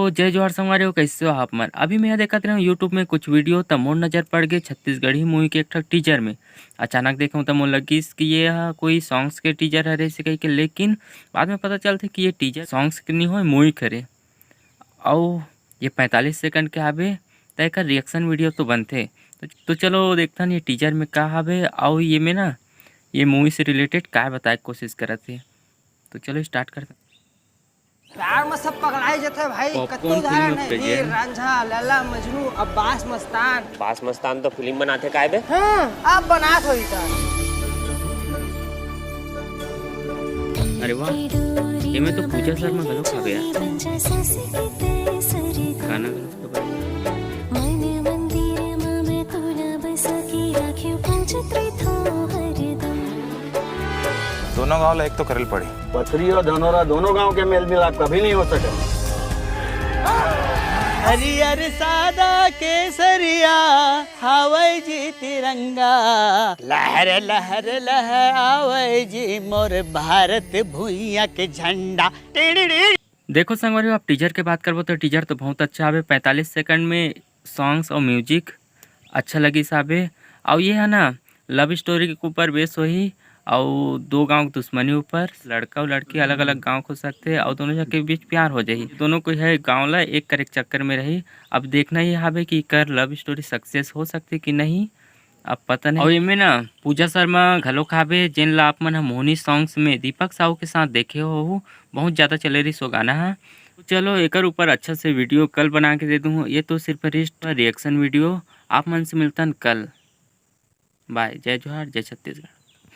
जय जोहार संगवारी हो, कैसे हो आप मन। अभी मैं देखत रहा हूँ यूट्यूब में कुछ वीडियो, तब मोर नज़र पड़ गए छत्तीसगढ़ी मूवी के एक ठक टीजर में। अचानक देखूँ तब मोर लगिस कि ये ह कोई सॉन्ग्स के टीजर हरे से कही के, लेकिन बाद में पता चलते कि ये टीजर सॉन्ग्स के नहीं हो, मूवी करे। और ये 45 सेकंड के हवे, त एकर रिएक्शन वीडियो तो बनथे। तो चलो देखथन ये टीजर में का हवे, और ये में ना ये मूवी से रिलेटेड का बताए के कोशिश करत हे। तो चलो स्टार्ट करते। प्यार में सब पकड़ाई जाते भाई। कत्तो पॉपकॉर्न उदाहरण फिल्म है, पे हीर रांझा, लैला मजनू, अब्बास मस्तान। बास मस्तान तो फिल्म बनाते काय बे? अब बनात होई था। अरे वाह, ये में तो पूजा शर्मा घलो खा गया गाना दोनों गांव ला एक तो करल पड़ी। पथरी और धनोरा दोनों गांव के मेल मिलाप कभी नहीं हो सके। हरियर सादा केसरिया हवै जी तिरंगा, लहर लहर लहर आवै जी मोर भारत भुइया के झंडा। देखो संगवारी, आप टीजर के बात करबो तो टीजर तो बहुत अच्छा है। 45 सेकंड में सॉन्ग्स और म्यूजिक अच्छा लगी साहबे। और ये है ना लव स्टोरी के ऊपर बेस होही, और दो गांव की दुश्मनी ऊपर। लड़का और लड़की अलग अलग गांव हो सकते, और दोनों के बीच प्यार हो जाही। दोनों को है गांव ला एक करे के चक्कर में रही। अब देखना ही हवे कि कर लव स्टोरी सक्सेस हो सकती कि नहीं, अब पता नहीं। और इनमें ना पूजा शर्मा घलो खाबे, जिन ला आप मन मोहनी सॉन्ग्स में दीपक साहू के साथ देखे हो, बहुत ज़्यादा चले रही सो गाना है। तो चलो एकर ऊपर अच्छा से वीडियो कल बना के दे दूँ। ये तो सिर्फ रिएक्शन वीडियो। आप मन से मिलता कल। बाय। जय जोहार, जय छत्तीसगढ़।